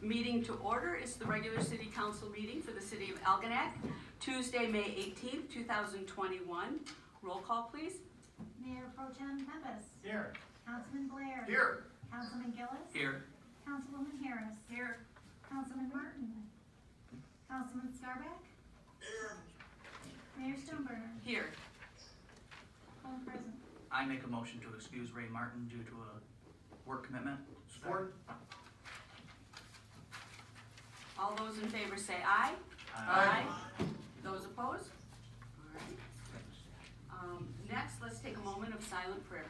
meeting to order. It's the regular city council meeting for the city of Algonac, Tuesday, May 18th, 2021. Roll call, please. Mayor Pro Tem Pempis. Here. Councilman Blair. Here. Councilman Gillis. Here. Councilwoman Harris. Here. Councilman Martin. Councilman Scarback. Here. Mayor Stoneburner. Here. All present. I make a motion to excuse Ray Martin due to a work commitment. Support. All those in favor say aye. Aye. Those opposed? All right. Next, let's take a moment of silent prayer.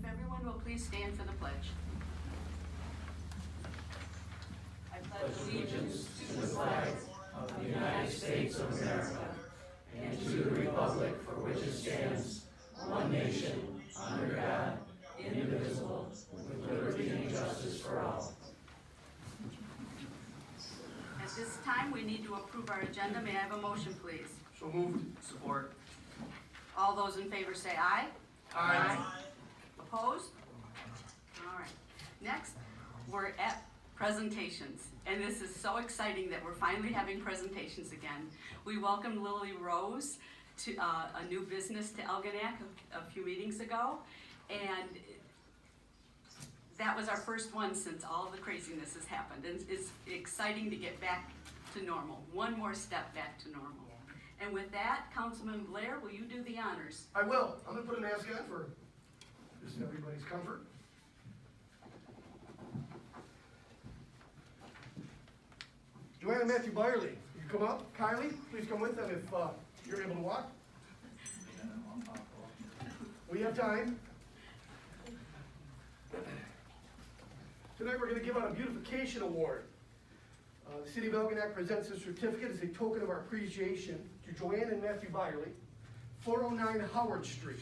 Everyone will please stand for the pledge. I pledge allegiance to the flag of the United States of America and to the republic for which it stands, one nation, under God, indivisible, with liberty and justice for all. At this time, we need to approve our agenda. May I have a motion, please? So moved. Support. All those in favor say aye. Aye. Opposed? All right. Next, we're at presentations. And this is so exciting that we're finally having presentations again. We welcomed Lily Rose to a new business to Algonac a few meetings ago. And that was our first one since all of the craziness has happened. And it's exciting to get back to normal. One more step back to normal. And with that, Councilman Blair, will you do the honors? I will. I'm gonna put a mask on for just everybody's comfort. Joanne and Matthew Byerly, you come up. Kylie, please come with them if you're able to walk. We have time. Tonight we're going to give out a beautification award. The City of Algonac presents this certificate as a token of our appreciation to Joanne and Matthew Byerly, 409 Howard Street.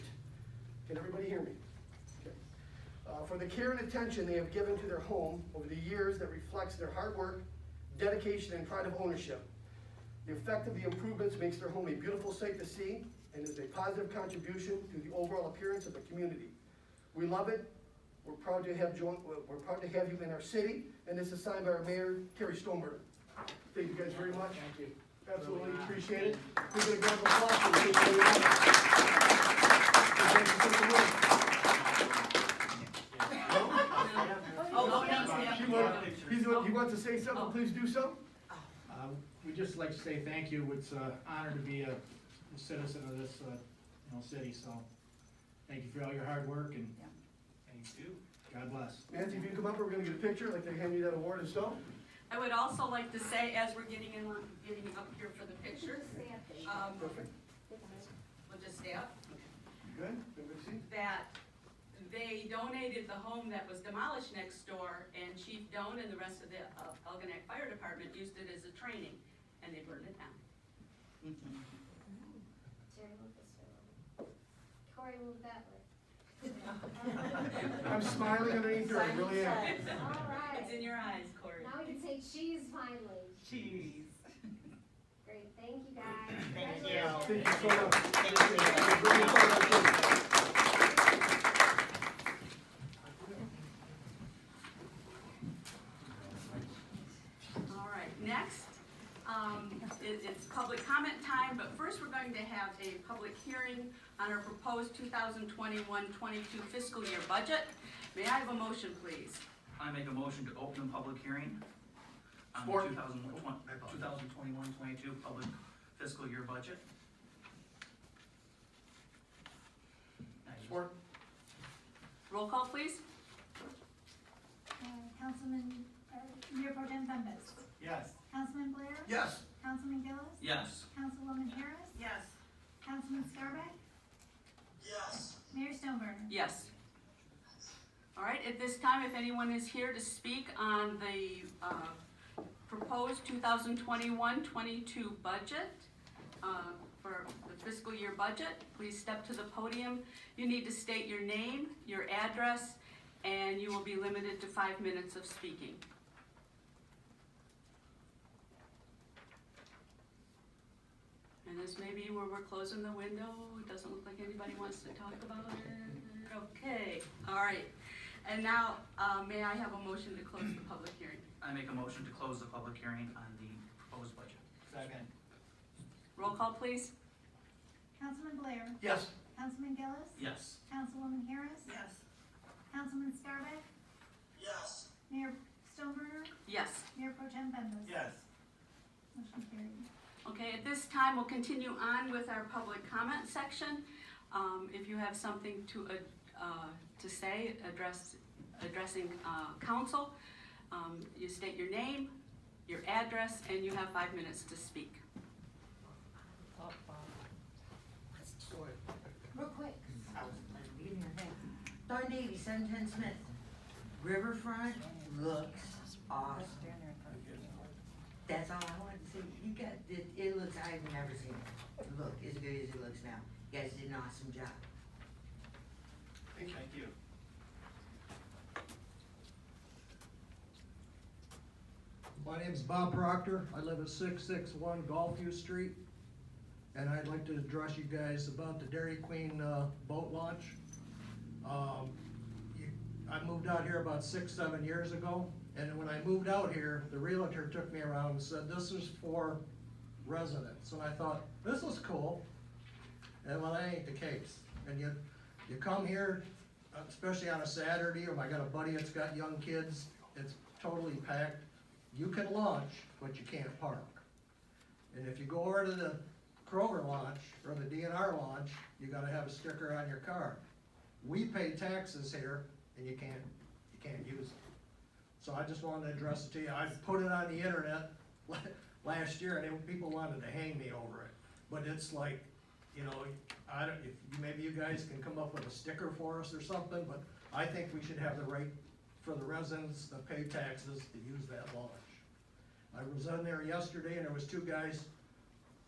Can everybody hear me? Okay. For the care and attention they have given to their home over the years that reflects their hard work, dedication, and pride of ownership. The effect of the improvements makes their home a beautiful sight to see and is a positive contribution to the overall appearance of the community. We love it. We're proud to have you in our city, and this is signed by our mayor, Terry Stoneburner. Thank you guys very much. Thank you. Absolutely appreciate it. We're going to grab a applause for this. He wants to say something. Please do so. We'd just like to say thank you. It's an honor to be a citizen of this city, so thank you for all your hard work, and thank you. God bless. Nancy, if you come up, we're going to get a picture, like they hand you that award and stuff. I would also like to say, as we're getting up here for the picture, Perfect. we'll just stay up, Good. Everybody see? that they donated the home that was demolished next door, and Chief Doan and the rest of the Algonac Fire Department used it as a training, and they burned it down. Jerry, move this way. Corey, move that way. I'm smiling underneath her, I really am. All right. It's in your eyes, Corey. Now we can say cheese finally. Cheese. Great, thank you guys. Thank you Congratulations. so much. Very important. All right, next, it's public comment time, but first we're going to have a public hearing on our proposed 2021-22 fiscal year budget. May I have a motion, please? I make a motion to open the public hearing on the Support. 2021-22 public fiscal year budget. Support. Roll call, please. Mayor Pro Tem Pempis. Yes. Councilman Blair. Yes. Councilman Gillis. Yes. Councilwoman Harris. Yes. Councilman Scarback. Yes. Mayor Stoneburner. Yes. All right, at this time, if anyone is here to speak on the proposed 2021-22 budget, for the fiscal year budget, please step to the podium. You need to state your name, your address, and you will be limited to 5 minutes of speaking. And this may be where we're closing the window. It doesn't look like anybody wants to talk about it. Okay, all right. And now, may I have a motion to close the public hearing? I make a motion to close the public hearing on the proposed budget. Second. Roll call, please. Councilman Blair, Yes. Councilman Gillis, Yes. Councilwoman Harris, Yes. Councilman Scarbeck, Yes. Mayor Stonebrenner, Yes. Mayor Pro Tem Bendis. Yes. Motion carried. Okay, at this time, we'll continue on with our public comment section. If you have something to say, addressing council, you state your name, your address, and you have 5 minutes to speak. Real quick, I was reading your thing. Don Davy, 710 Smith. Riverfront looks awesome. That's all I wanted to say. You got, it looks, I've never seen it look as good as it looks now. You guys did an awesome job. Thank you. My name's Bob Proctor. I live at 661 Gulfview Street. And I'd like to address you guys about the Dairy Queen boat launch. I moved out here about 6-7 years ago. And when I moved out here, the realtor took me around and said, this is for residents. And I thought, this is cool. And well, that ain't the case. And you come here, especially on a Saturday, or I got a buddy that's got young kids, it's totally packed. You can launch, but you can't park. And if you go over to the Kroger launch or the DNR launch, you gotta have a sticker on your car. We pay taxes here, and you can't use it. So I just wanted to address it to you. I put it on the internet last year, and people wanted to hang me over it. But it's like, you know, maybe you guys can come up with a sticker for us or something, but I think we should have the right for the residents that pay taxes to use that launch. I was in there yesterday, and there was 2 guys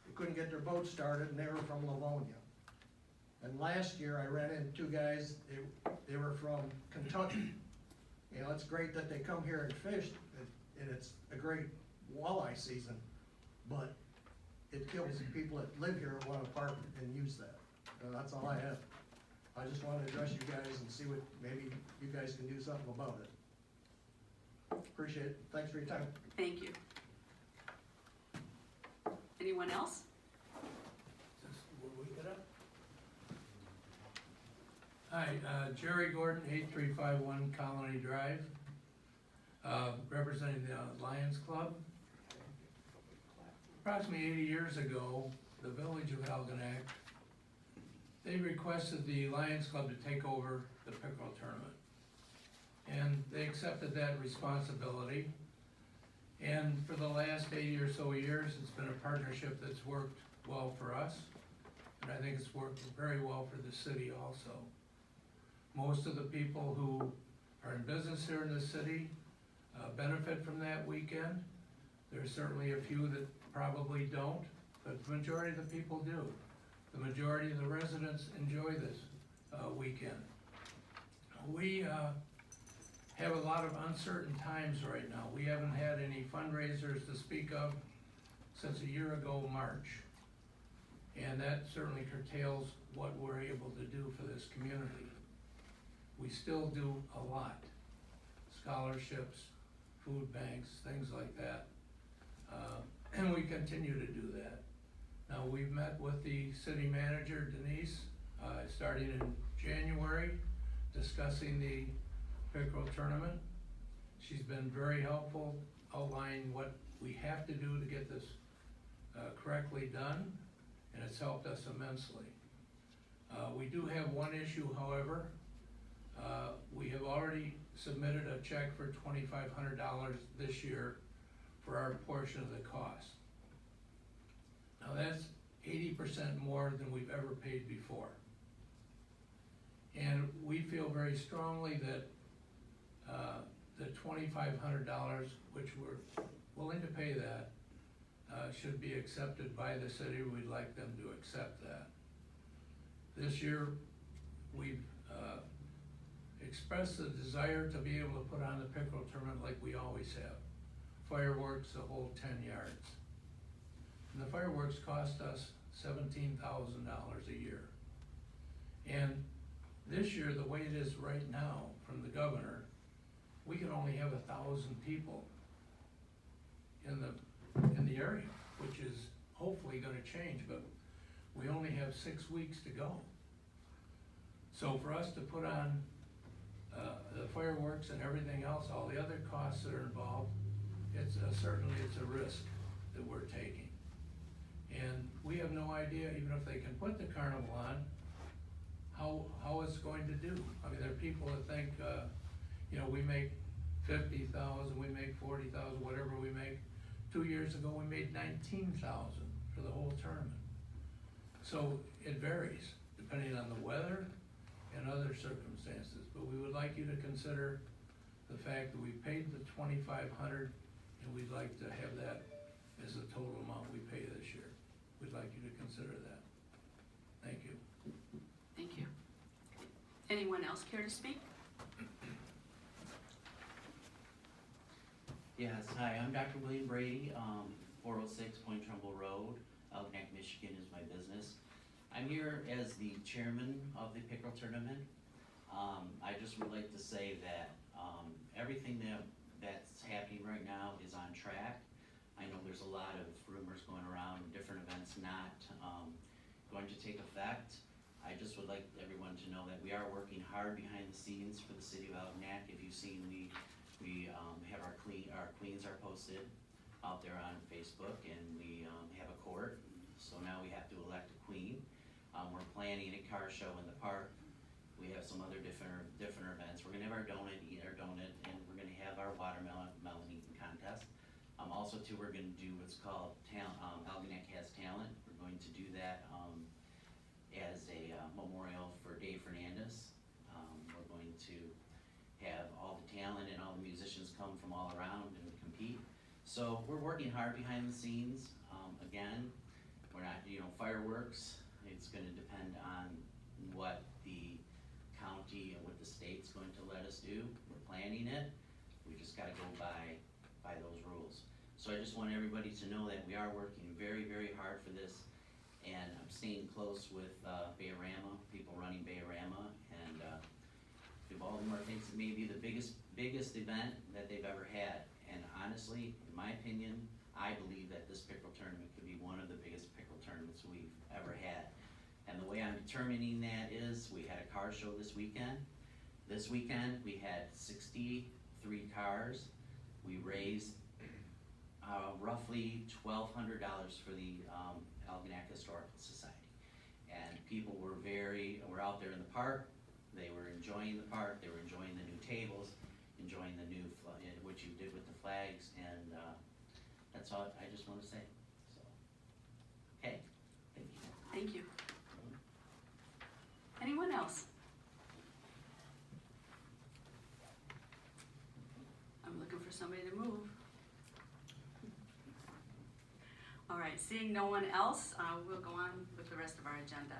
who couldn't get their boat started, and they were from Livonia. And last year, I ran into 2 guys, they were from Kentucky. You know, it's great that they come here and fish, and it's a great walleye season, but it kills the people that live here and wanna park and use that. That's all I have. I just wanted to address you guys and see what, maybe you guys can do something about it. Appreciate it. Thanks for your time. Thank you. Anyone else? Hi, Jerry Gordon, 8351 Colony Drive, representing the Lions Club. Approximately 80 years ago, the village of Algonac, they requested the Lions Club to take over the Pickle Tournament. And they accepted that responsibility. And for the last 80 or so years, it's been a partnership that's worked well for us. And I think it's worked very well for the city also. Most of the people who are in business here in the city benefit from that weekend. There's certainly a few that probably don't, but the majority of the people do. The majority of the residents enjoy this weekend. We have a lot of uncertain times right now. We haven't had any fundraisers to speak of since a year ago, March. And that certainly curtails what we're able to do for this community. We still do a lot. Scholarships, food banks, things like that. And we continue to do that. Now, we've met with the city manager, Denise, starting in January, discussing the Pickle Tournament. She's been very helpful, outlining what we have to do to get this correctly done, and it's helped us immensely. We do have one issue, however. We have already submitted a check for $2,500 this year for our portion of the cost. Now that's 80% more than we've ever paid before. And we feel very strongly that the $2,500, which we're willing to pay that, should be accepted by the city, we'd like them to accept that. This year, we've, expressed the desire to be able to put on the Pickle Tournament like we always have. Fireworks, the whole 10 yards. And the fireworks cost us $17,000 a year. And this year, the way it is right now from the governor, we can only have 1,000 people in the area, which is hopefully gonna change, but we only have 6 weeks to go. So for us to put on, the fireworks and everything else, all the other costs that are involved, certainly it's a risk that we're taking. And we have no idea, even if they can put the carnival on, how it's going to do. I mean, there are people that think, we make 50,000, we make 40,000, whatever we make. 2 years ago, we made 19,000 for the whole tournament. So it varies depending on the weather and other circumstances, but we would like you to consider the fact that we paid the $2,500 and we'd like to have that as the total amount we pay this year. We'd like you to consider that. Thank you. Thank you. Anyone else care to speak? Yes, hi, I'm Dr. William Brady, 406 Point Trumbull Road, Algonac, Michigan is my business. I'm here as the chairman of the Pickle Tournament. I just would like to say that everything that's happening right now is on track. I know there's a lot of rumors going around, different events not going to take effect. I just would like everyone to know that we are working hard behind the scenes for the city of Algonac. If you've seen, we have our queens are posted out there on Facebook, and we have a court. So now we have to elect a queen. We're planning a car show in the park. We have some other different events. We're gonna have our donut, and we're gonna have our watermelon eating contest. Also too, we're gonna do what's called Algonac Has Talent. We're going to do that as a memorial for Dave Fernandez. We're going to have all the talent and all the musicians come from all around and compete. So we're working hard behind the scenes. Again, we're not, fireworks. It's gonna depend on what the county and what the state's going to let us do. We're planning it. We just gotta go by those rules. So I just want everybody to know that we are working very, very hard for this. And I'm staying close with Bayarama, people running Bayarama, and Baltimore thinks it may be the biggest event that they've ever had. And honestly, in my opinion, I believe that this pickle tournament could be one of the biggest pickle tournaments we've ever had. And the way I'm determining that is, we had a car show this weekend. This weekend, we had 63 cars. We raised roughly $1,200 for the Algonac Historical Society. And people were out there in the park. They were enjoying the park. They were enjoying the new tables, enjoying the new, what you did with the flags, and that's all I just want to say. So, okay, thank you. Thank you. Anyone else? I'm looking for somebody to move. All right, seeing no one else, we'll go on with the rest of our agenda.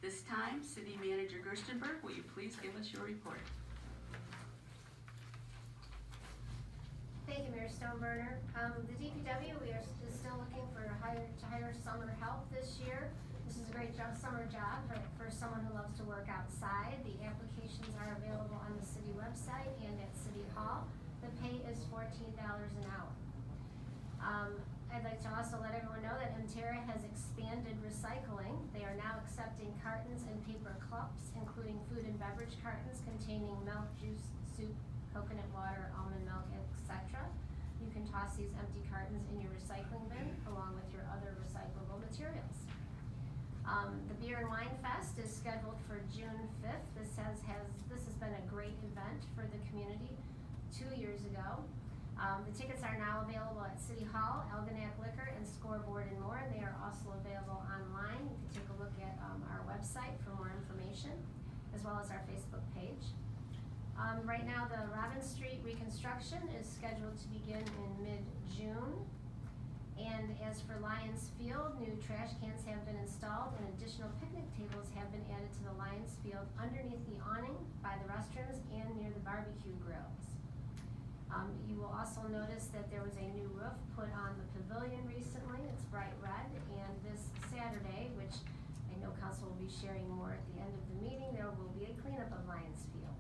This time, City Manager Gerstenberg, will you please give us your report? Thank you, Mayor Stoneburner. The DPW, we are still looking to hire summer help this year. This is a great summer job for someone who loves to work outside. The applications are available on the city website and at City Hall. The pay is $14 an hour. I'd like to also let everyone know that Ontario has expanded recycling. They are now accepting cartons and paper cups, including food and beverage cartons containing milk, juice, soup, coconut water, almond milk, etc. You can toss these empty cartons in your recycling bin along with your other recyclable materials. The Beer and Wine Fest is scheduled for June 5th. This has been a great event for the community 2 years ago. The tickets are now available at City Hall, Algonac Liquor, and Scoreboard and more. They are also available online. You can take a look at our website for more information, as well as our Facebook page. Right now, the Robin Street reconstruction is scheduled to begin in mid-June. And as for Lions Field, new trash cans have been installed and additional picnic tables have been added to the Lions Field underneath the awning by the restrooms and near the barbecue grills. You will also notice that there was a new roof put on the pavilion recently. It's bright red, and this Saturday, which I know council will be sharing more at the end of the meeting, there will be a cleanup of Lions Field.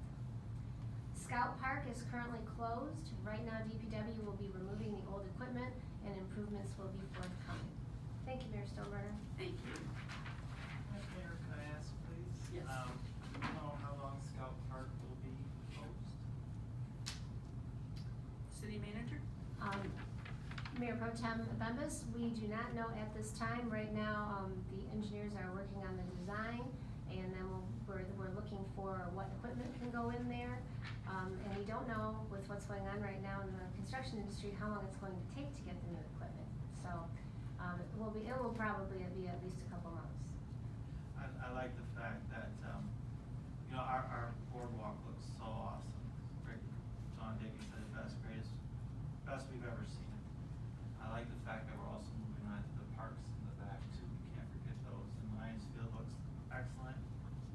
Scout Park is currently closed. Right now, DPW will be removing the old equipment and improvements will be forthcoming. Thank you, Mayor Stoneburner. Thank you. Mayor, can I ask, please? Yes. Do you know how long Scout Park will be closed? City manager? Mayor Pro Tem Bembas, we do not know at this time. Right now, the engineers are working on the design, and then we're looking for what equipment can go in there. And we don't know with what's going on right now in the construction industry, how long it's going to take to get the new equipment. So, it will probably be at least a couple months. I like the fact that, our boardwalk looks so awesome. Rick, John Dickey said it best we've ever seen it. I like the fact that we're also moving on to the parks in the back too. We can't forget those. And Lions Field looks excellent.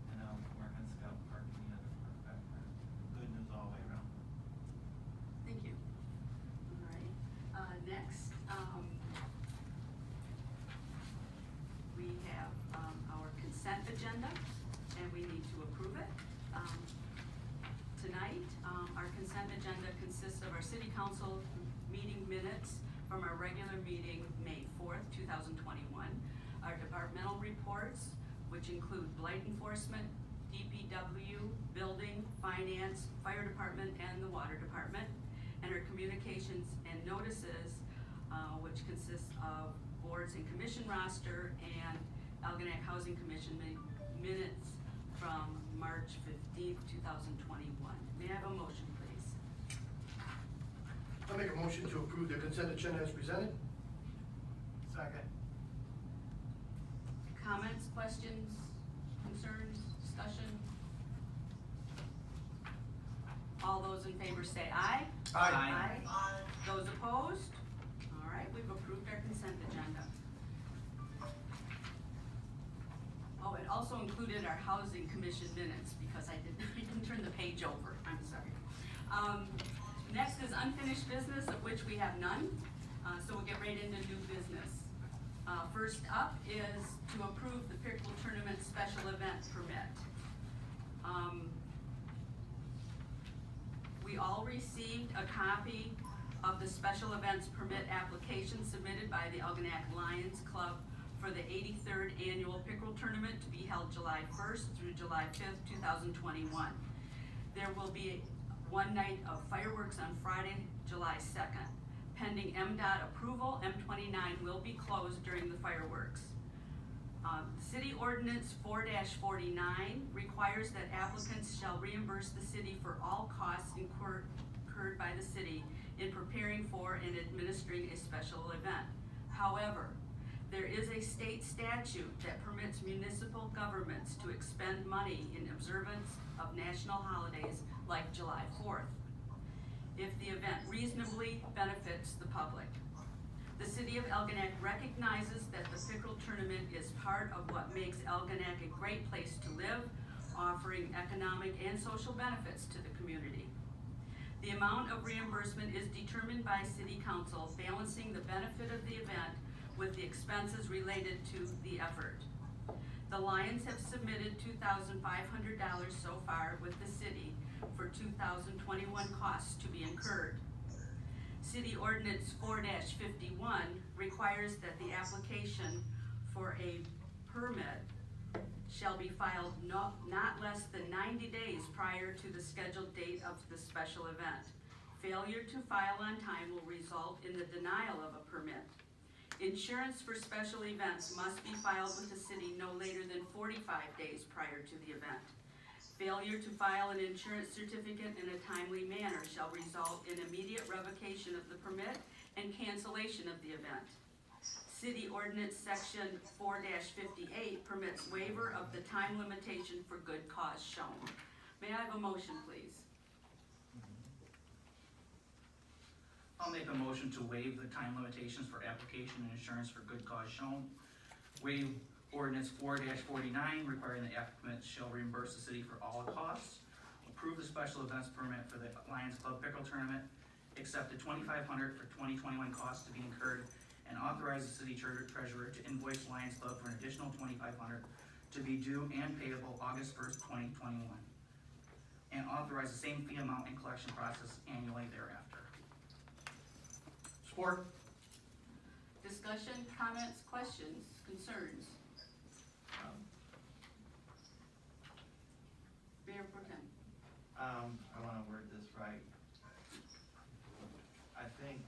And work on Scout Park and the other park back there. Good news all the way around. Thank you. All right, next, we have, our consent agenda, and we need to approve it. Tonight, our consent agenda consists of our city council meeting minutes from our regular meeting, May 4th, 2021, our departmental reports, which include blight enforcement, DPW, building, finance, fire department, and the water department, and our communications and notices, which consists of boards and commission roster and Algonac Housing Commission minutes from March 15th, 2021. May I have a motion, please? I'll make a motion to approve the consent agenda as presented. Second. Comments, questions, concerns, discussion? All those in favor say aye. Aye. Those opposed? All right, we've approved our consent agenda. Oh, it also included our housing commission minutes because I didn't turn the page over, I'm sorry. Next is unfinished business, of which we have none, so we'll get right into new business. First up is to approve the Pickle Tournament special event permit. We all received a copy of the special events permit application submitted by the Algonac Lions Club for the 83rd Annual Pickle Tournament to be held July 1st through July 5th, 2021. There will be one night of fireworks on Friday, July 2nd. Pending MDOT approval, M29 will be closed during the fireworks. City Ordinance 4-49 requires that applicants shall reimburse the city for all costs incurred by the city in preparing for and administering a special event. However, there is a state statute that permits municipal governments to expend money in observance of national holidays like July 4th, if the event reasonably benefits the public. The city of Algonac recognizes that the Pickle Tournament is part of what makes Algonac a great place to live, offering economic and social benefits to the community. The amount of reimbursement is determined by City Council, balancing the benefit of the event with the expenses related to the effort. The Lions have submitted $2,500 so far with the city for 2021 costs to be incurred. City Ordinance 4-51 requires that the application for a permit shall be filed not less than 90 days prior to the scheduled date of the special event. Failure to file on time will result in the denial of a permit. Insurance for special events must be filed with the city no later than 45 days prior to the event. Failure to file an insurance certificate in a timely manner shall result in immediate revocation of the permit and cancellation of the event. City Ordinance Section 4-58 permits waiver of the time limitation for good cause shown. May I have a motion, please? I'll make a motion to waive the time limitations for application and insurance for good cause shown. Waive ordinance 4-49 requiring the applicant shall reimburse the city for all costs. Approve the special events permit for the Lions Club Pickle Tournament. Accept the $2,500 for 2021 costs to be incurred and authorize the city treasurer to invoice Lions Club for an additional $2,500 to be due and payable August 1st, 2021. And authorize the same fee amount and collection process annually thereafter. Support. Discussion, comments, questions, concerns? Mayor Pro Tem. I wanna word this right. I think,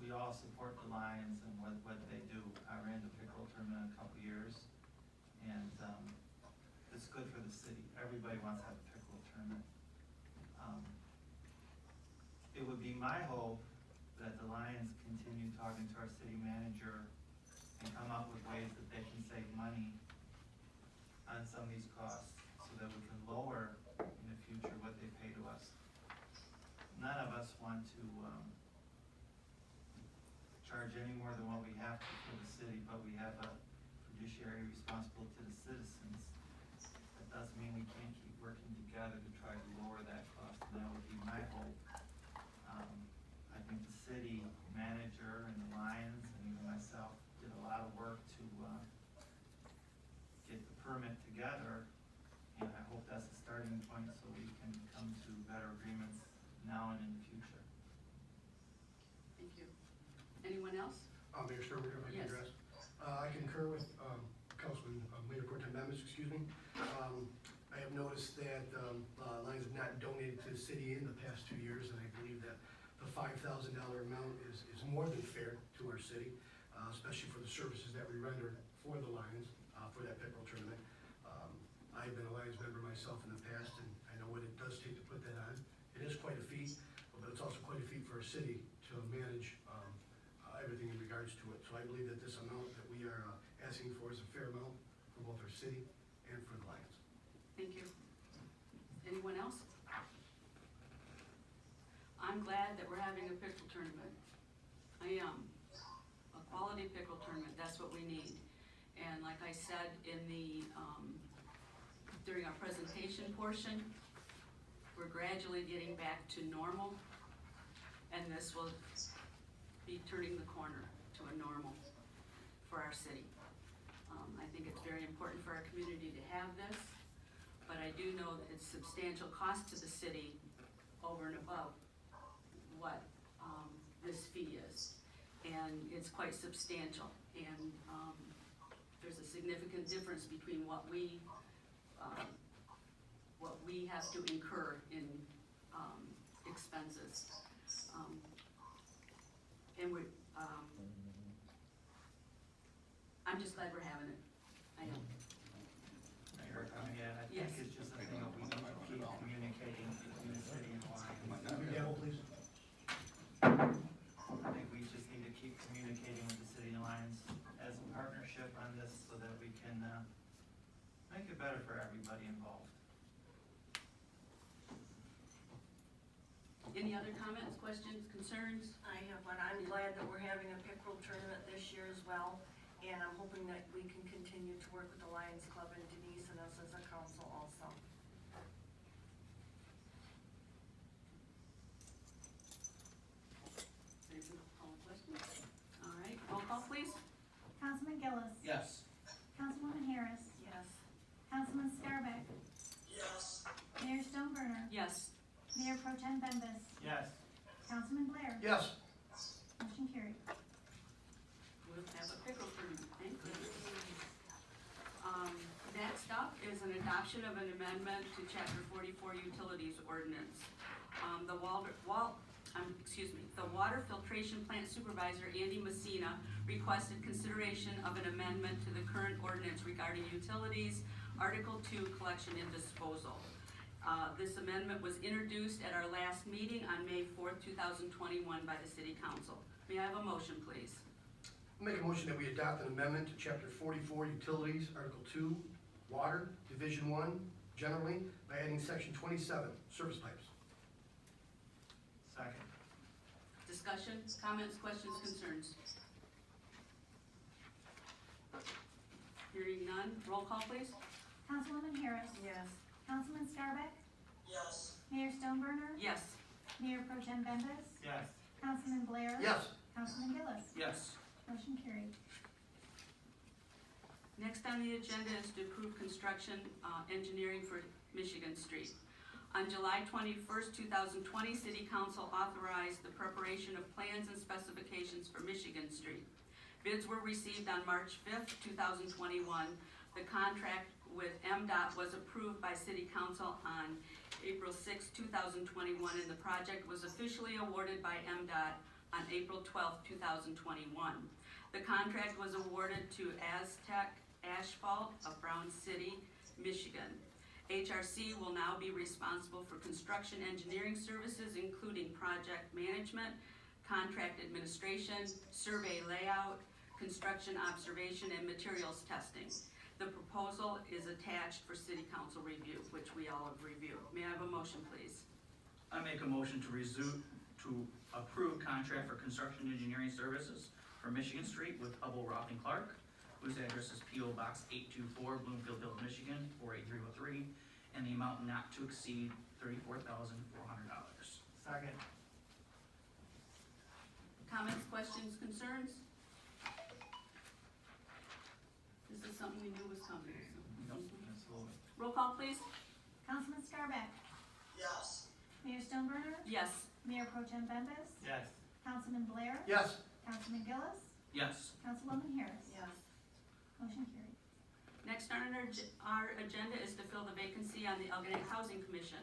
we all support the Lions and what they do. I ran the Pickle Tournament a couple years, and, it's good for the city. Everybody wants to have a Pickle Tournament. It would be my hope that the Lions continue talking to our city manager and come up with ways that they can save money on some of these costs, so that we can lower in the future what they pay to us. None of us want to, charge any more than what we have to for the city, but we have a fiduciary responsibility to the citizens. That doesn't mean we can't keep working together to try to lower that cost, and that would be my hope. I think the city manager and the Lions and even myself did a lot of work to, get the permit together, and I hope that's a starting point so we can come to better agreements now and in the future. Thank you. Anyone else? Mayor Sturber, if I can Yes. address. I concur with, Councilman, Mayor Pro Tem Members, excuse me. I have noticed that, Lions have not donated to the city in the past 2 years, and I believe that the $5,000 amount is more than fair to our city, especially for the services that we render for the Lions, for that Pickle Tournament. I've been a Lions member myself in the past, and I know what it does take to put that on. It is quite a feat, but it's also quite a feat for our city to manage, everything in regards to it. So I believe that this amount that we are asking for is a fair amount for both our city and for the Lions. Thank you. Anyone else? I'm glad that we're having a pickle tournament. I am. A quality pickle tournament, that's what we need. And like I said in the, during our presentation portion, we're gradually getting back to normal, and this will be turning the corner to a normal for our city. I think it's very important for our community to have this, but I do know that it's substantial cost to the city over and above what, this fee is. And it's quite substantial, and, there's a significant difference between what we have to incur in, expenses. And I'm just glad we're having it. I am. Mayor, yeah, I Yes. think it's just a thing that we need to keep communicating between the city and the Lions. Your gavel, please. I think we just need to keep communicating with the city and Lions as a partnership on this so that we can, make it better for everybody involved. Any other comments, questions, concerns? I have one. I'm glad that we're having a pickle tournament this year as well, and I'm hoping that we can continue to work with the Lions Club and Denise and us as a council also. Any other questions? All right, roll call please. Councilman Gillis. Yes. Councilwoman Harris. Yes. Councilman Scarbeck. Yes. Mayor Stoneburner. Yes. Mayor Pro Tem Bembas. Yes. Councilman Blair. Yes. Motion carried. We'll have a pickle tournament, thank you. Next up is an adoption of an amendment to Chapter 44 Utilities Ordinance. The Water Filtration Plant Supervisor, Andy Messina, requested consideration of an amendment to the current ordinance regarding utilities, Article 2, collection and disposal. This amendment was introduced at our last meeting on May 4th, 2021 by the City Council. May I have a motion, please? I'll make a motion that we adopt an amendment to Chapter 44 Utilities, Article 2, Water, Division 1, generally, by adding Section 27, Service Pipes. Second. Discussion, comments, questions, concerns? Hearing none, roll call please. Councilwoman Harris. Yes. Councilman Scarbeck. Yes. Mayor Stoneburner. Yes. Mayor Pro Tem Bembas. Yes. Councilman Blair. Yes. Councilman Gillis. Yes. Motion carried. Next on the agenda is to approve construction, engineering for Michigan Street. On July 21st, 2020, City Council authorized the preparation of plans and specifications for Michigan Street. Bids were received on March 5th, 2021. The contract with MDOT was approved by City Council on April 6, 2021, and the project was officially awarded by MDOT on April 12, 2021. The contract was awarded to Aztec Asphalt of Brown City, Michigan. HRC will now be responsible for construction engineering services, including project management, contract administration, survey layout, construction observation, and materials testing. The proposal is attached for City Council review, which we all have reviewed. May I have a motion, please? I make a motion to approve contract for construction engineering services for Michigan Street with Hubble Roth and Clark, whose address is P.O. Box 824, Bloomfield Hills, Michigan, 48303, and the amount not to exceed $34,400. Second. Comments, questions, concerns? This is something we knew was coming. so. Absolutely. Roll call, please. Councilman Scarbeck. Yes. Mayor Stoneburner. Yes. Mayor Pro Tem Bembas. Yes. Councilman Blair. Yes. Councilman Gillis. Yes. Councilwoman Harris. Yes. Motion carried. Next on our agenda is to fill the vacancy on the Algonac Housing Commission.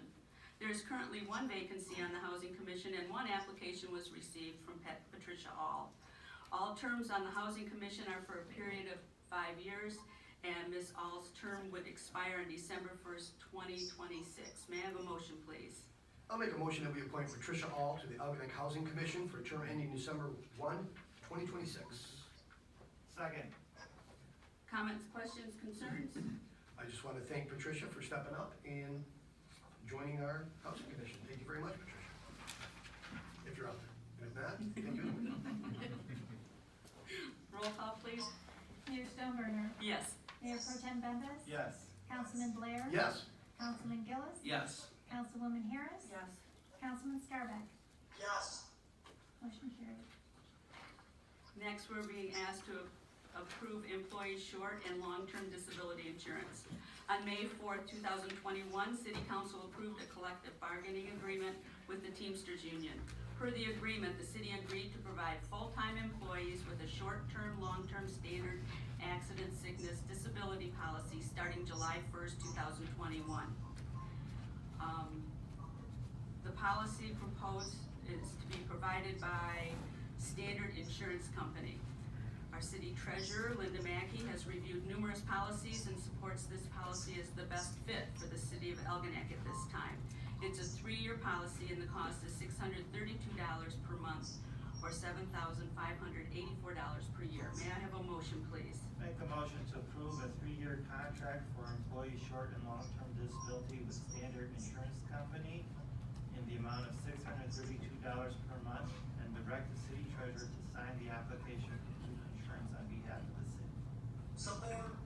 There is currently one vacancy on the Housing Commission, and one application was received from Patricia All. All terms on the Housing Commission are for a period of 5 years, and Ms. All's term would expire on December 1st, 2026. May I have a motion, please? I'll make a motion that we appoint Patricia All to the Algonac Housing Commission for a term ending December 1, 2026. Second. Comments, questions, concerns? I just want to thank Patricia for stepping up and joining our Housing Commission. Thank you very much, Patricia. If you're out there. If not, thank you. Roll call, please. Mayor Stoneburner. Yes. Mayor Pro Tem Bembas. Yes. Councilman Blair. Yes. Councilman Gillis. Yes. Councilwoman Harris. Yes. Councilman Scarbeck. Yes. Motion carried. Next, we're being asked to approve employee short and long-term disability insurance. On May 4th, 2021, City Council approved a collective bargaining agreement with the Teamsters Union. Per the agreement, the city agreed to provide full-time employees with a short-term, long-term standard accident, sickness, disability policy starting July 1st, 2021. The policy proposed is to be provided by Standard Insurance Company. Our city treasurer, Linda Mackey, has reviewed numerous policies and supports this policy as the best fit for the city of Algonac at this time. It's a 3-year policy and the cost is $632 per month or $7,584 per year. May I have a motion, please? Make a motion to approve a 3-year contract for employee short and long-term disability with Standard Insurance Company in the amount of $632 per month, and direct the city treasurer to sign the application for group insurance on behalf of the city. Support.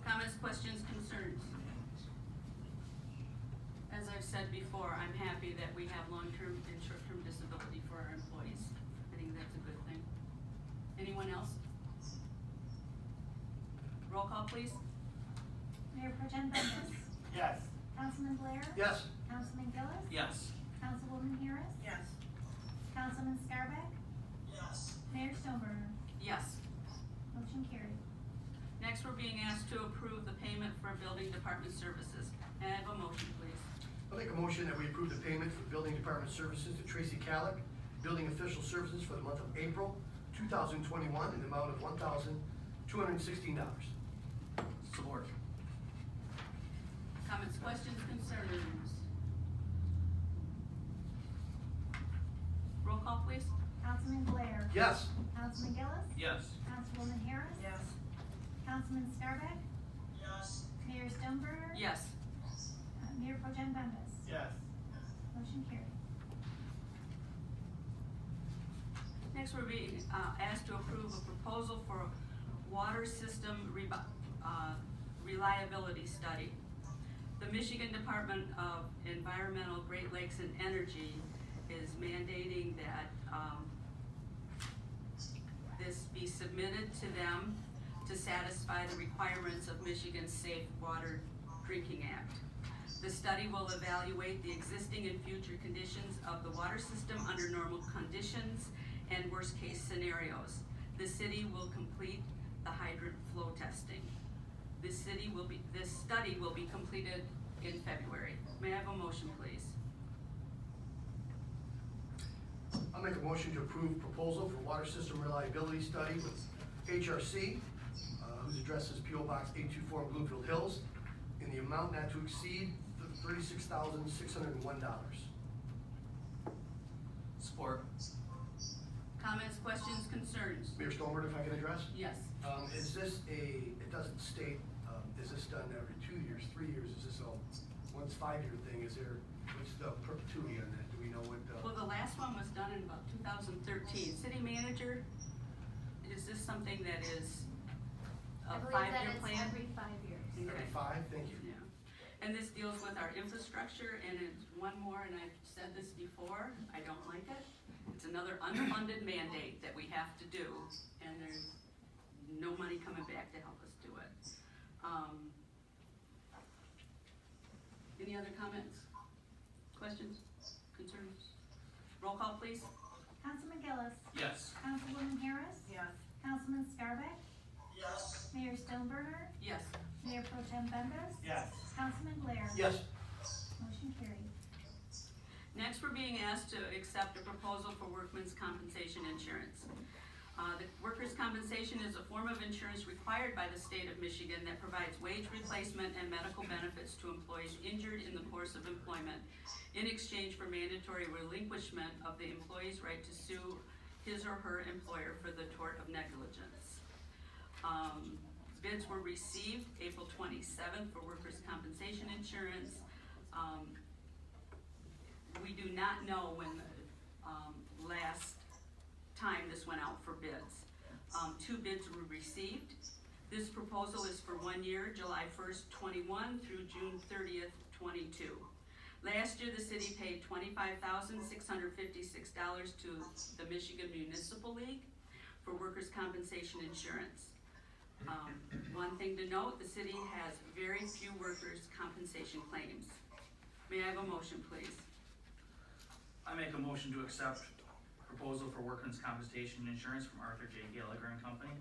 Comments, questions, concerns? As I've said before, I'm happy that we have long-term and short-term disability for our employees. I think that's a good thing. Anyone else? Roll call, please. Mayor Pro Tem Bembas. Yes. Councilman Blair. Yes. Councilman Gillis. Yes. Councilwoman Harris. Yes. Councilman Scarbeck. Yes. Mayor Stoneburner. Yes. Motion carried. Next, we're being asked to approve the payment for building department services. May I have a motion, please? I'll make a motion that we approve the payment for Building Department Services to Tracy Calick, Building Official Services for the month of April 2021 in the amount of $1,216. Support. Comments, questions, concerns? Roll call, please. Councilman Blair. Yes. Councilman Gillis. Yes. Councilwoman Harris. Yes. Councilman Scarbeck. Yes. Mayor Stoneburner. Yes. Mayor Pro Tem Bembas. Yes. Motion carried. Next, we're being asked to approve a proposal for a water system reliability study. The Michigan Department of Environmental, Great Lakes and Energy is mandating that this be submitted to them to satisfy the requirements of Michigan's Safe Water Drinking Act. The study will evaluate the existing and future conditions of the water system under normal conditions and worst-case scenarios. The city will complete the hydrant flow testing. This study will be completed in February. May I have a motion, please? I'll make a motion to approve proposal for water system reliability study with HRC, whose address is P.O. Box 824 in Bloomfield Hills, in the amount not to exceed $36,601. Support. Comments, questions, concerns? Mayor Stolberg, if I can address? Yes. Is this it doesn't state, is this done every 2 years, 3 years? Is this a once 5-year thing? What's the perpetuity on that? Do we know what? Well, the last one was done in about 2013. City manager, is this something that is a 5-year plan? I believe that it's every 5 years. Every 5? Thank you. Yeah, and this deals with our infrastructure, and it's one more, and I've said this before, I don't like it. It's another unfunded mandate that we have to do, and there's no money coming back to help us do it. Any other comments, questions, concerns? Roll call, please. Councilman Gillis, Yes. Councilwoman Harris, Yes. Councilman Scarbeck, Yes. Mayor Stoneburner, Yes. Mayor Pro Tem Bembas, Yes. Councilman Blair. Yes. Motion carried. Next, we're being asked to accept a proposal for workman's compensation insurance. The workers' compensation is a form of insurance required by the state of Michigan that provides wage replacement and medical benefits to employees injured in the course of employment in exchange for mandatory relinquishment of the employee's right to sue his or her employer for the tort of negligence. Bids were received April 27th for workers' compensation insurance. We do not know when the last time this went out for bids. 2 bids were received. This proposal is for 1 year, July 1st, 21 through June 30th, 22. Last year, the city paid $25,656 to the Michigan Municipal League for workers' compensation insurance. One thing to note, the city has very few workers' compensation claims. May I have a motion, please? I make a motion to accept proposal for workman's compensation insurance from Arthur J. Gallagher and Company,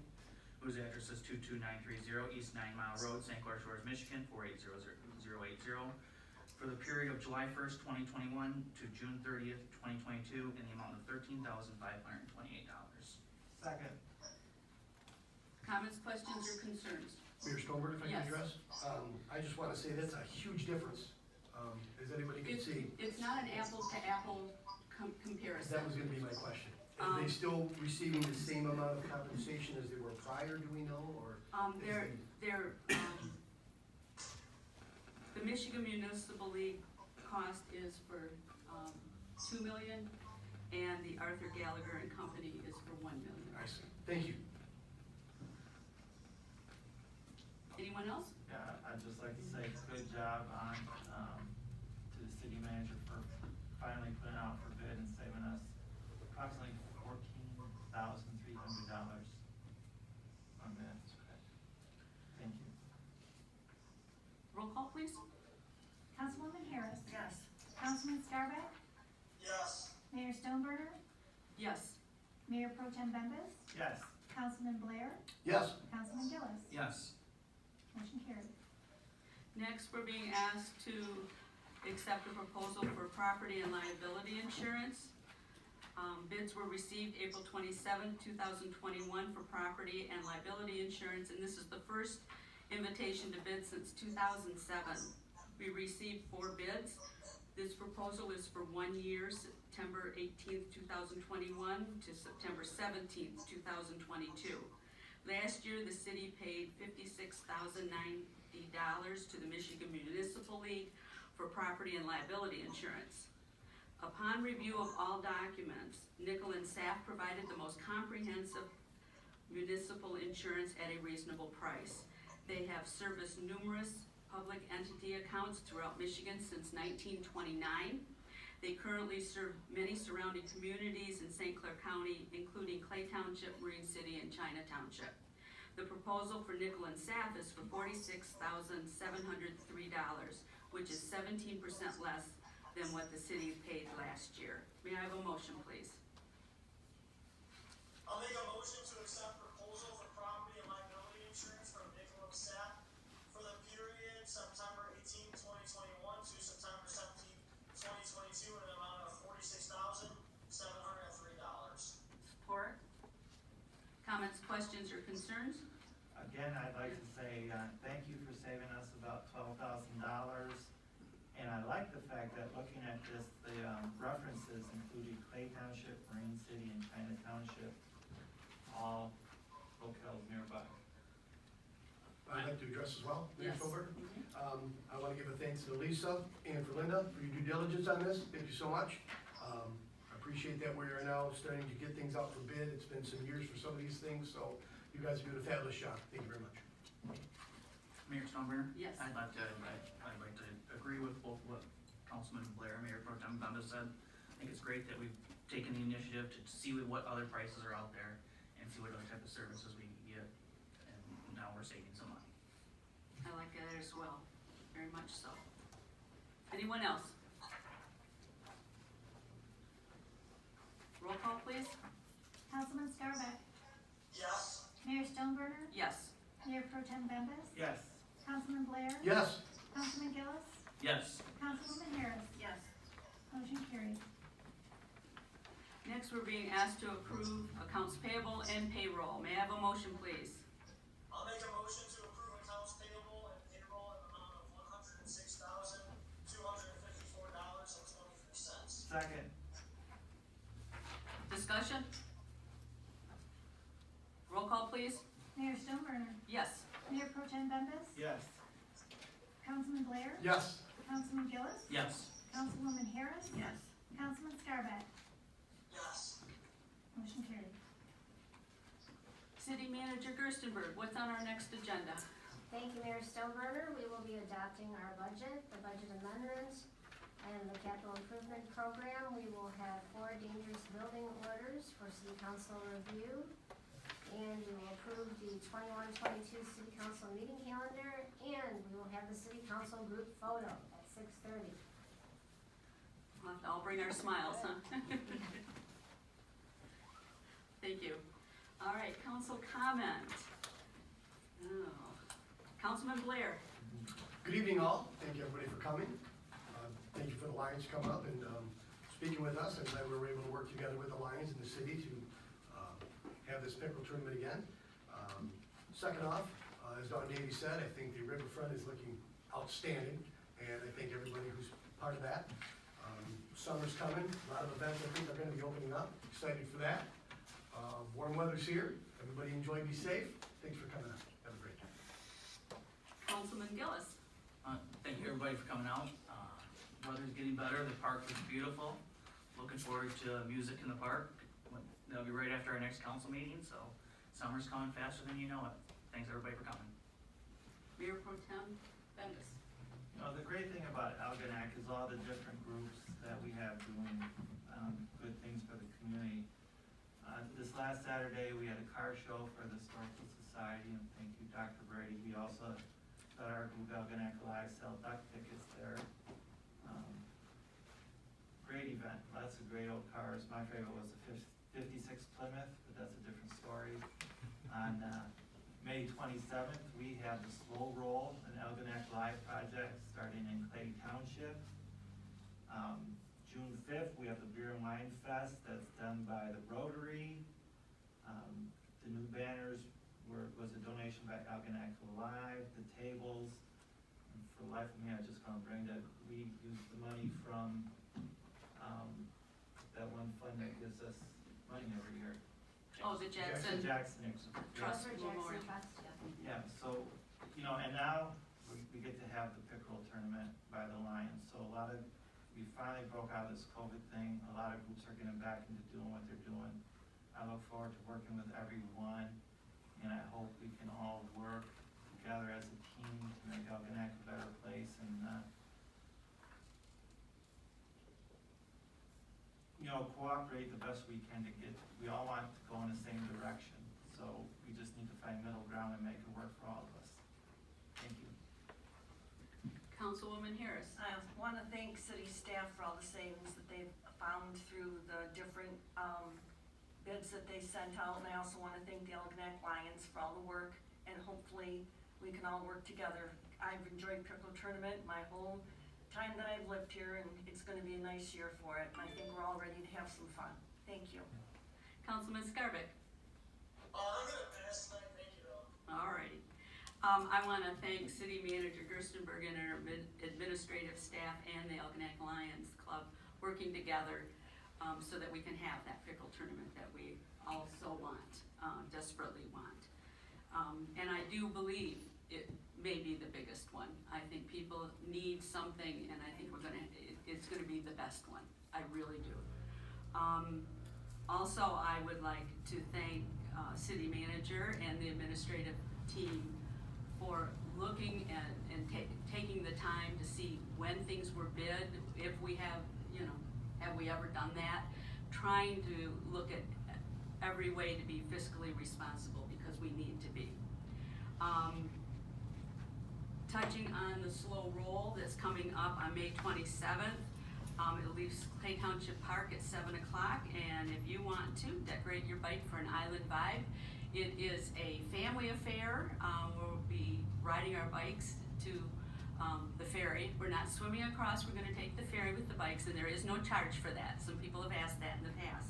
whose address is 22930 East 9 Mile Road, St. Clair Shores, Michigan, 4800080, for the period of July 1st, 2021 to June 30th, 2022, in the amount of $13,528. Second. Comments, questions, or concerns? Mayor Stolberg, if I can Yes. address? I just want to say that's a huge difference, as anybody can see. It's not an apples to apple comparison. That was going to be my question. Are they still receiving the same amount of compensation as they were prior, do we know, or? The Michigan Municipal League cost is for, $2 million, and the Arthur Gallagher and Company is for $1 million. I see. Thank you. Anyone else? Yeah, I'd just like to say good job on, to the city manager for finally putting out for bid and saving us approximately $14,300 on that. Thank you. Roll call, please. Councilwoman Harris, Yes. Councilman Scarbeck, Yes. Mayor Stoneburner, Yes. Mayor Pro Tem Bembas, Yes. Councilman Blair, Yes. Councilman Gillis. Yes. Motion carried. Next, we're being asked to accept a proposal for property and liability insurance. Bids were received April 27, 2021 for property and liability insurance, and this is the first invitation to bid since 2007. We received 4 bids. This proposal is for 1 year, September 18th, 2021 to September 17th, 2022. Last year, the city paid $56,090 to the Michigan Municipal League for property and liability insurance. Upon review of all documents, Nickel and Saff provided the most comprehensive municipal insurance at a reasonable price. They have serviced numerous public entity accounts throughout Michigan since 1929. They currently serve many surrounding communities in St. Clair County, including Clay Township, Marine City, and China Township. The proposal for Nickel and Saff is for $46,703, which is 17% less than what the city paid last year. May I have a motion, please? I'll make a motion to accept proposal for property and liability insurance from Pickle Tournament for the period September 18, 2021 to September 17, 2022 in an amount of $46,703. Support? Comments, questions, or concerns? Again, I'd like to say, thank you for saving us about $12,000. And I like the fact that looking at this, the references included Clay Township, Marine City, and China Township, all locales nearby. I'd like to address as well, Mayor Yes. Stolberg. I want to give a thanks to Lisa and for Linda for your due diligence on this. Thank you so much. I appreciate that we are now starting to get things out for bid. It's been some years for some of these things, so you guys are doing a fabulous job. Thank you very much. Mayor Stoneburner? Yes. I'd like to agree with both what Councilman Blair and Mayor Pro Tem Benda said. I think it's great that we've taken the initiative to see what other prices are out there and see what other type of services we can get, and now we're saving some money. I like that as well, very much so. Anyone else? Roll call, please. Councilman Scarbeck, Yes. Mayor Stoneburner, Yes. Mayor Pro Tem Bembas, Yes. Councilman Blair, Yes. Councilman Gillis, Yes. Councilwoman Harris. Yes. Motion carried. Next, we're being asked to approve accounts payable and payroll. May I have a motion, please? I'll make a motion to approve accounts payable and payroll in the amount of $106,254.23. Second. Discussion? Roll call, please. Mayor Stoneburner, Yes. Mayor Pro Tem Bembas, Yes. Councilman Blair, Yes. Councilman Gillis, Yes. Councilwoman Harris, Yes. Councilman Scarbeck. Yes. Motion carried. City Manager Gerstenberg, what's on our next agenda? Thank you, Mayor Stoneburner. We will be adopting our budget, the budget amendment, and the capital improvement program. We will have 4 dangerous building orders for city council review. And we will approve the 21-22 city council meeting calendar, and we will have the city council group photo at 6:30. We'll have to all bring our smiles, huh? Thank you. All right, council comment. Oh. Councilman Blair. Good evening, all. Thank you, everybody, for coming. Thank you for the Lions coming up and speaking with us. I'm glad we were able to work together with the Lions in the city to have this Pickle Tournament again. Second off, as Don Davey said, I think the riverfront is looking outstanding, and I thank everybody who's part of that. Summer's coming, a lot of events I think are gonna be opening up, excited for that. Warm weather's here, everybody enjoy, be safe. Thanks for coming out, have a great day. Councilman Gillis. Thank you, everybody, for coming out. Weather's getting better, the park is beautiful. Looking forward to music in the park. That'll be right after our next council meeting, so summer's coming faster than you know it. Thanks, everybody, for coming. Mayor Pro Tem Bendis. You know, the great thing about Algonac is all the different groups that we have doing good things for the community. This last Saturday, we had a car show for the Historical Society, and thank you, Dr. Brady. We also got our group Algonac Live sell duck tickets there. Great event, lots of great old cars. My favorite was the 56 Plymouth, but that's a different story. On May 27th, we have the Slow Roll, an Algonac Live project starting in Clay Township. June 5th, we have the Beer and Wine Fest that's done by the Rotary. The new banners was a donation by Algonac Live, the tables. And for the life of me, I just can't bring that. We use the money from that one fund that gives us money every year. Oh, the Jackson Jackson. Trust For Memorial. Jackson Trust, yeah. Yeah, so, you know, and now we get to have the Pickle Tournament by the Lions, so a lot of we finally broke out of this COVID thing. A lot of groups are getting back into doing what they're doing. I look forward to working with everyone, and I hope we can all work together as a team to make Algonac a better place, and, cooperate the best we can to get, we all want to go in the same direction. So we just need to find middle ground and make it work for all of us. Thank you. Councilwoman Harris. I want to thank city staff for all the savings that they've found through the different bids that they sent out. And I also want to thank the Algonac Lions for all the work, and hopefully we can all work together. I've enjoyed Pickle Tournament my whole time that I've lived here, and it's going to be a nice year for it. And I think we're all ready to have some fun. Thank you. Councilman Scarbic. I'm gonna pass tonight, thank you. Alrighty. I want to thank City Manager Gerstenberg and our administrative staff and the Algonac Lions Club working together so that we can have that pickle tournament that we also want, desperately want. And I do believe it may be the biggest one. I think people need something, and I think it's gonna be the best one. I really do. Also, I would like to thank City Manager and the administrative team for looking and taking the time to see when things were bid, if we have, have we ever done that? Trying to look at every way to be fiscally responsible, because we need to be. Touching on the slow roll that's coming up on May 27th. It leaves Clay Township Park at 7 o'clock, and if you want to decorate your bike for an island vibe, it is a family affair. We'll be riding our bikes to the ferry. We're not swimming across, we're gonna take the ferry with the bikes, and there is no charge for that. Some people have asked that in the past.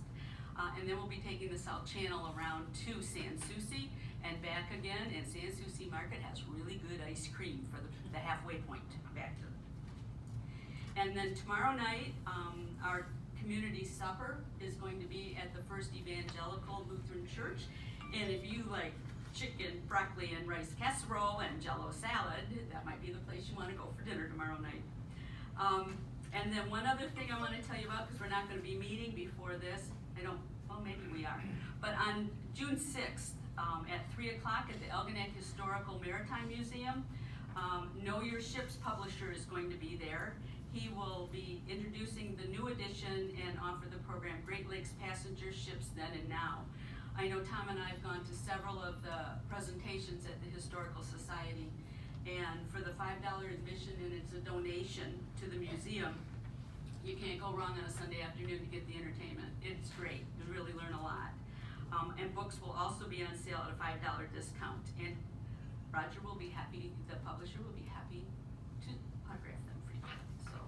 And then we'll be taking the South Channel around to Sans Souci and back again, and Sans Souci Market has really good ice cream for the halfway point back to them. And then tomorrow night, our community supper is going to be at the First Evangelical Lutheran Church. And if you like chicken, broccoli, and rice casserole and Jell-O salad, that might be the place you want to go for dinner tomorrow night. And then one other thing I want to tell you about, because we're not going to be meeting before this. Well, maybe we are. But on June 6th, at 3 o'clock at the Algonac Historical Maritime Museum, Know Your Ship's publisher is going to be there. He will be introducing the new edition and offer the program Great Lakes Passenger Ships Then and Now. I know Tom and I have gone to several of the presentations at the Historical Society, and for the $5 admission, and it's a donation to the museum, you can't go wrong on a Sunday afternoon to get the entertainment. It's great, you really learn a lot. And books will also be on sale at a $5 discount. And Roger will be happy, the publisher will be happy to autograph them for you. So,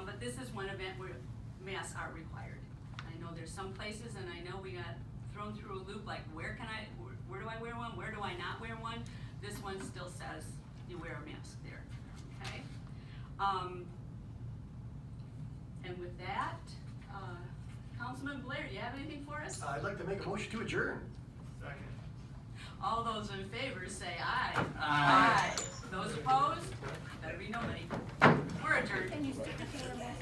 but this is one event where masks are required. I know there's some places, and I know we got thrown through a loop, like where do I wear one, where do I not wear one? This one still says you wear a mask there, okay? And with that, Councilman Blair, do you have anything for us? I'd like to make a motion to adjourn. Second. All those in favor say aye. Aye. Those opposed? Better be nobody. We're adjourned. Can you stick the camera back?